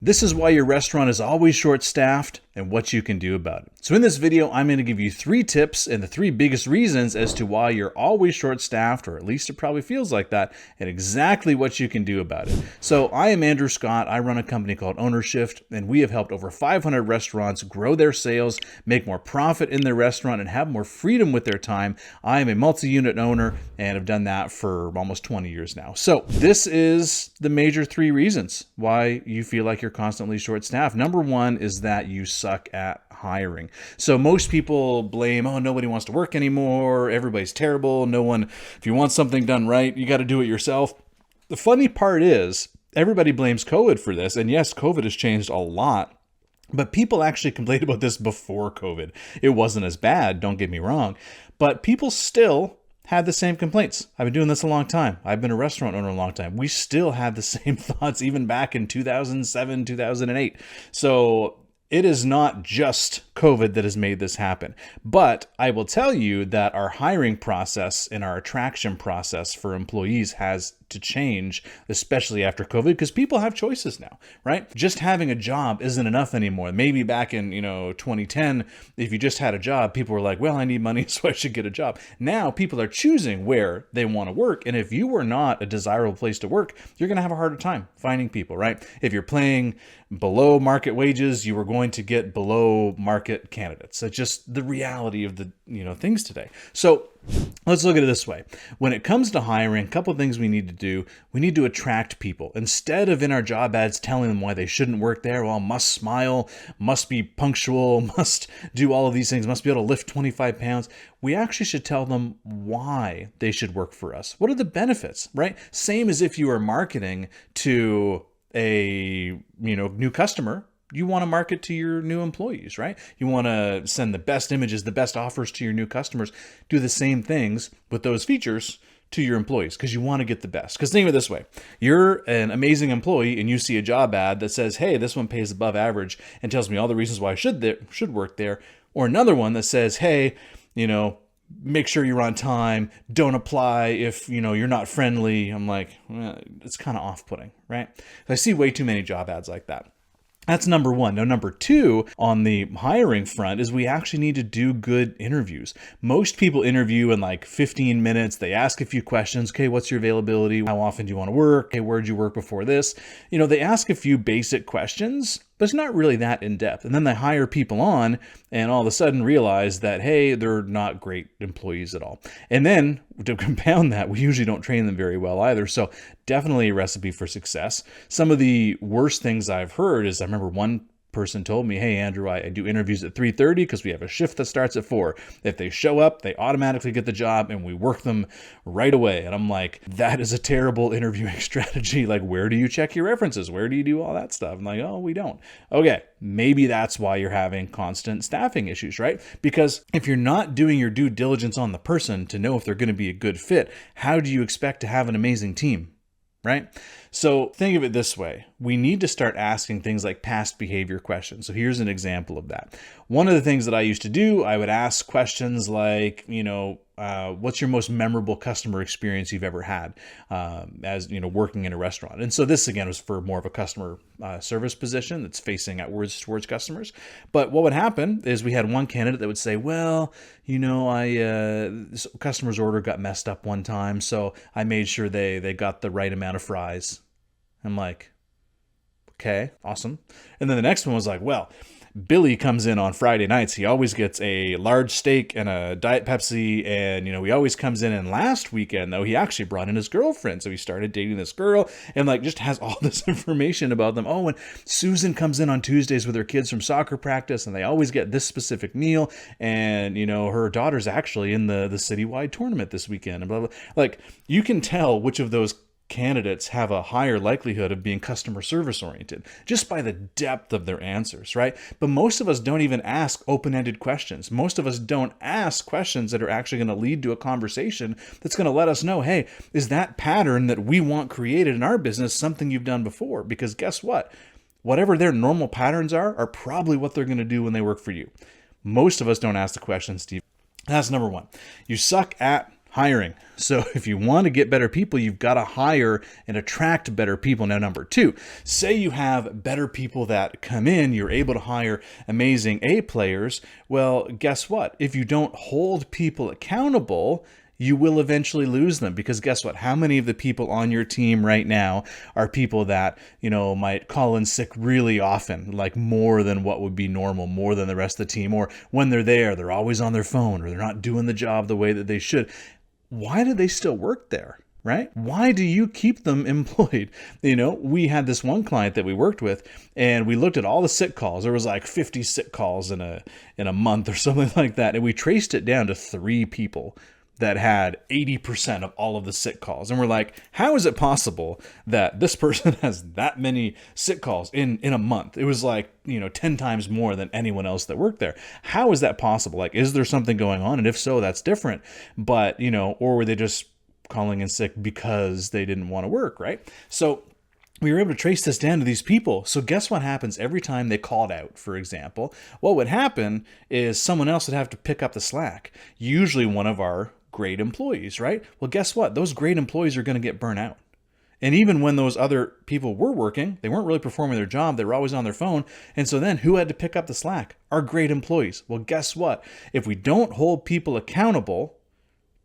This is why your restaurant is always short-staffed and what you can do about it. So in this video, I'm going to give you 3 tips and the 3 biggest reasons as to why you're always short-staffed, or at least it probably feels like that, and exactly what you can do about it. So I am Andrew Scott. I run a company called OwnerShift, and we have helped over 500 restaurants grow their sales, make more profit in their restaurant, and have more freedom with their time. I am a multi-unit owner and have done that for almost 20 years now. So this is the major 3 reasons why you feel like you're constantly short-staffed. Number 1 is that you suck at hiring. So most people blame, oh, nobody wants to work anymore. Everybody's terrible. No one, if you want something done right, you got to do it yourself. The funny part is everybody blames COVID for this. And yes, COVID has changed a lot. But people actually complained about this before COVID. It wasn't as bad, don't get me wrong. But people still had the same complaints. I've been doing this a long time. I've been a restaurant owner a long time. We still had the same thoughts even back in 2007, 2008. So it is not just COVID that has made this happen. But I will tell you that our hiring process and our attraction process for employees has to change, especially after COVID, because people have choices now, right? Just having a job isn't enough anymore. Maybe back in 2010, if you just had a job, people were like, well, I need money, so I should get a job. Now people are choosing where they want to work. And if you were not a desirable place to work, you're going to have a harder time finding people, right? If you're paying below market wages, you are going to get below market candidates. It's just the reality of the things today. So let's look at it this way. When it comes to hiring, a couple of things we need to do. We need to attract people. Instead of in our job ads telling them why they shouldn't work there, well, must smile, must be punctual, must do all of these things, must be able to lift 25 pounds, we actually should tell them why they should work for us. What are the benefits, right? Same as if you are marketing to a new customer. You want to market to your new employees, right? You want to send the best images, the best offers to your new customers. Do the same things with those features to your employees because you want to get the best. Because think of it this way. You're an amazing employee and you see a job ad that says, hey, this one pays above average and tells me all the reasons why I should work there. Or another one that says, hey, make sure you're on time. Don't apply if, you're not friendly. I'm like, well, it's kind of off-putting, right? I see way too many job ads like that. That's number 1. Now, number 2 on the hiring front is we actually need to do good interviews. Most people interview in like 15 minutes. They ask a few questions. Okay, what's your availability? How often do you want to work? Okay, where'd you work before this? They ask a few basic questions, but it's not really that in depth. And then they hire people on and all of a sudden realize that, hey, they're not great employees at all. And then to compound that, we usually don't train them very well either. So definitely a recipe for success. Some of the worst things I've heard is I remember one person told me, hey, Andrew, I do interviews at 3:30 because we have a shift that starts at 4. If they show up, they automatically get the job and we work them right away. And I'm like, that is a terrible interviewing strategy. Like, where do you check your references? Where do you do all that stuff? I'm like, oh, we don't. Okay, maybe that's why you're having constant staffing issues, right? Because if you're not doing your due diligence on the person to know if they're going to be a good fit, how do you expect to have an amazing team? Right? So think of it this way. We need to start asking things like past behavior questions. So here's an example of that. One of the things that I used to do, I would ask questions like, what's your most memorable customer experience you've ever had as working in a restaurant? And so this again was for more of a customer service position that's facing outwards towards customers. But what would happen is we had one candidate that would say, well, this customer's order got messed up one time, so I made sure they got the right amount of fries. I'm like, okay, awesome. And then the next one was like, well, Billy comes in on Friday nights. He always gets a large steak and a Diet Pepsi. And, he always comes in. And last weekend, though, he actually brought in his girlfriend. So he started dating this girl and just has all this information about them. Oh, and Susan comes in on Tuesdays with her kids from soccer practice and they always get this specific meal. And, her daughter's actually in the citywide tournament this weekend and blah, blah. Like, you can tell which of those candidates have a higher likelihood of being customer service oriented just by the depth of their answers, right? But most of us don't even ask open-ended questions. Most of us don't ask questions that are actually going to lead to a conversation that's going to let us know, hey, is that pattern that we want created in our business something you've done before? Because guess what? Whatever their normal patterns are probably what they're going to do when they work for you. Most of us don't ask the questions, Steve. That's number 1. You suck at Hiring. So if you want to get better people, you've got to hire and attract better people. Now, number two, say you have better people that come in, you're able to hire amazing A players. Well, guess what? If you don't hold people accountable, you will eventually lose them, because guess what? How many of the people on your team right now are people that, might call in sick really often, like more than what would be normal, more than the rest of the team, or when they're there, they're always on their phone, or they're not doing the job the way that they should. Why do they still work there, right? Why do you keep them employed? We had this one client that we worked with, and we looked at all the sick calls. There was like 50 sick calls in a month or something like that. And we traced it down to 3 people that had 80% of all of the sick calls. And we're like, how is it possible that this person has that many sick calls in a month? It was like, 10 times more than anyone else that worked there. How is that possible? Like, is there something going on? And if so, that's different. But, or were they just calling in sick because they didn't want to work, right? So we were able to trace this down to these people. So guess what happens every time they called out, for example? What would happen is someone else would have to pick up the slack. Usually one of our great employees, right? Well, guess what? Those great employees are going to get burnt out. And even when those other people were working, they weren't really performing their job. They were always on their phone. And so then who had to pick up the slack? Our great employees. Well, guess what? If we don't hold people accountable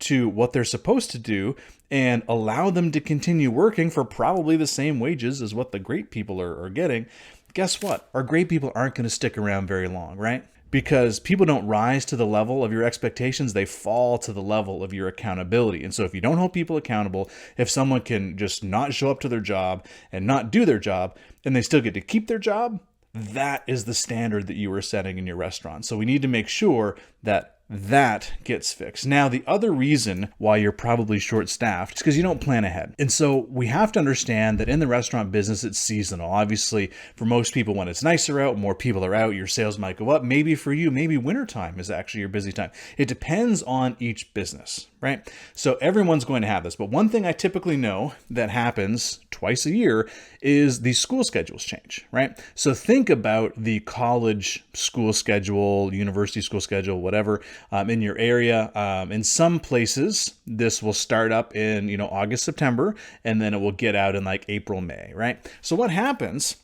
to what they're supposed to do and allow them to continue working for probably the same wages as what the great people are getting, guess what? Our great people aren't going to stick around very long, right? Because people don't rise to the level of your expectations, they fall to the level of your accountability. And so if you don't hold people accountable, if someone can just not show up to their job and not do their job, and they still get to keep their job, that is the standard that you are setting in your restaurant. So we need to make sure that gets fixed. Now, the other reason why you're probably short-staffed is because you don't plan ahead. And so we have to understand that in the restaurant business, it's seasonal. Obviously, for most people, when it's nicer out, more people are out, your sales might go up. Maybe for you, maybe wintertime is actually your busy time. It depends on each business, right? So everyone's going to have this. But one thing I typically know that happens twice a year is the school schedules change, right? So think about the college school schedule, university school schedule, whatever, in your area. In some places, this will start up in, August, September, and then it will get out in like April, May, right? So what happens?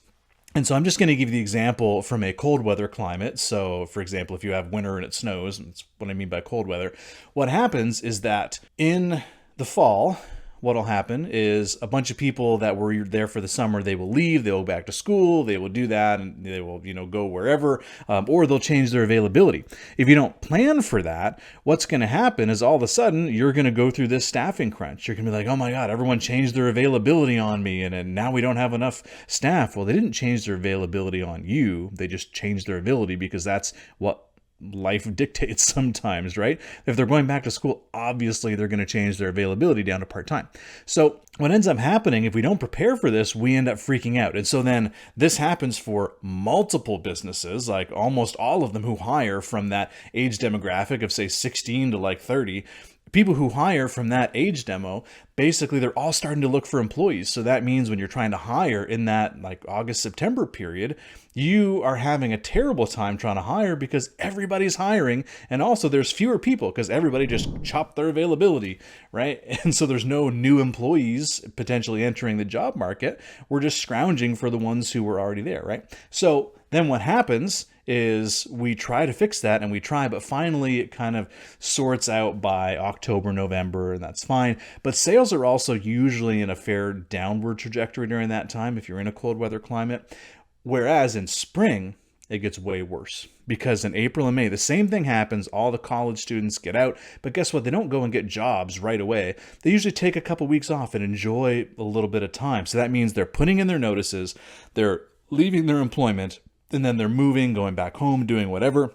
And so I'm just going to give you the example from a cold weather climate. So for example, if you have winter and it snows, and that's what I mean by cold weather, what happens is that in the fall, what'll happen is a bunch of people that were there for the summer, they will leave, they'll go back to school, they will do that, and they will, go wherever, or they'll change their availability. If you don't plan for that, what's going to happen is all of a sudden you're going to go through this staffing crunch. You're going to be like, oh my God, everyone changed their availability on me, and now we don't have enough staff. Well, they didn't change their availability on you. They just changed their ability because that's what life dictates sometimes, right? If they're going back to school, obviously they're going to change their availability down to part-time. So what ends up happening, if we don't prepare for this, we end up freaking out. And so then this happens for multiple businesses, like almost all of them who hire from that age demographic of say 16 to like 30. People who hire from that age demo, basically they're all starting to look for employees. So that means when you're trying to hire in that like August, September period, you are having a terrible time trying to hire because everybody's hiring. And also there's fewer people because everybody just chopped their availability, right? And so there's no new employees potentially entering the job market. We're just scrounging for the ones who were already there, right? So then what happens is we try to fix that, and we try, but finally it kind of sorts out by October, November, and that's fine. But sales are also usually in a fair downward trajectory during that time if you're in a cold weather climate. Whereas in spring, it gets way worse because in April and May, the same thing happens. All the college students get out, but guess what? They don't go and get jobs right away. They usually take a couple weeks off and enjoy a little bit of time. So that means they're putting in their notices, they're leaving their employment, and then they're moving, going back home, doing whatever.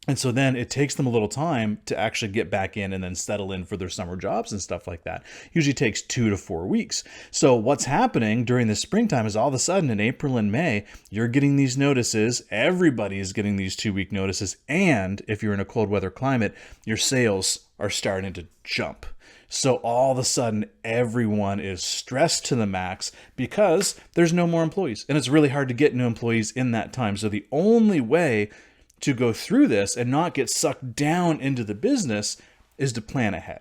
And so then it takes them a little time to actually get back in and then settle in for their summer jobs and stuff like that. Usually takes 2 to 4 weeks. So what's happening during the springtime is all of a sudden in April and May, you're getting these notices. Everybody is getting these 2-week notices. And if you're in a cold weather climate, your sales are starting to jump. So all of a sudden, everyone is stressed to the max because there's no more employees. And it's really hard to get new employees in that time. So the only way to go through this and not get sucked down into the business is to plan ahead.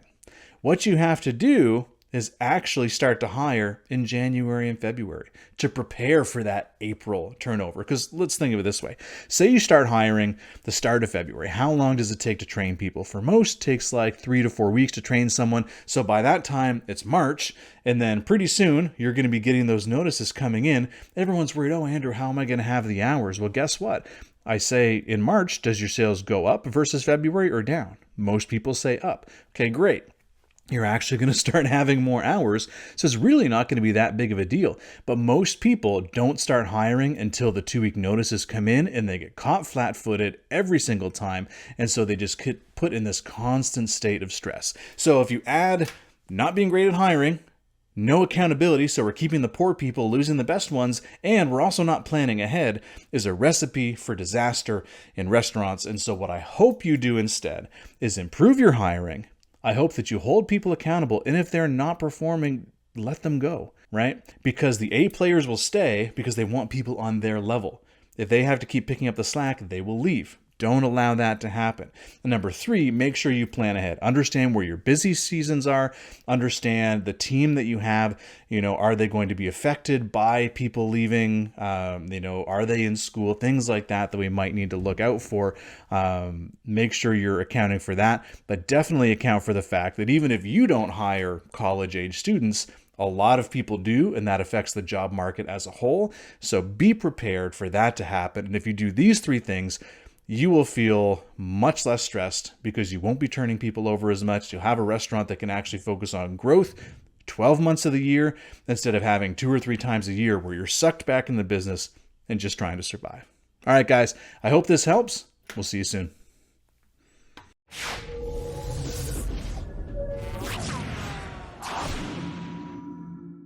What you have to do is actually start to hire in January and February to prepare for that April turnover. Because let's think of it this way. Say you start hiring the start of February. How long does it take to train people? For most, it takes like 3 to 4 weeks to train someone. So by that time, it's March. And then pretty soon, you're going to be getting those notices coming in. Everyone's worried, oh, Andrew, how am I going to have the hours? Well, guess what? I say in March, does your sales go up versus February or down? Most people say up. Okay, great. You're actually going to start having more hours. So it's really not going to be that big of a deal. But most people don't start hiring until the 2-week notices come in, and they get caught flat-footed every single time. And so they just get put in this constant state of stress. So if you add not being great at hiring, no accountability, so we're keeping the poor people, losing the best ones, and we're also not planning ahead, is a recipe for disaster in restaurants. And so what I hope you do instead is improve your hiring. I hope that you hold people accountable, and if they're not performing, let them go, right? Because the A players will stay because they want people on their level. If they have to keep picking up the slack, they will leave. Don't allow that to happen. And number 3, make sure you plan ahead. Understand where your busy seasons are. Understand the team that you have. Are they going to be affected by people leaving? Are they in school? Things like that we might need to look out for. Make sure you're accounting for that. But definitely account for the fact that even if you don't hire college-age students, a lot of people do, and that affects the job market as a whole. So be prepared for that to happen. And if you do these 3 things, you will feel much less stressed because you won't be turning people over as much. You'll have a restaurant that can actually focus on growth 12 months of the year instead of having 2 or 3 times a year where you're sucked back in the business and just trying to survive. All right, guys, I hope this helps. We'll see you soon.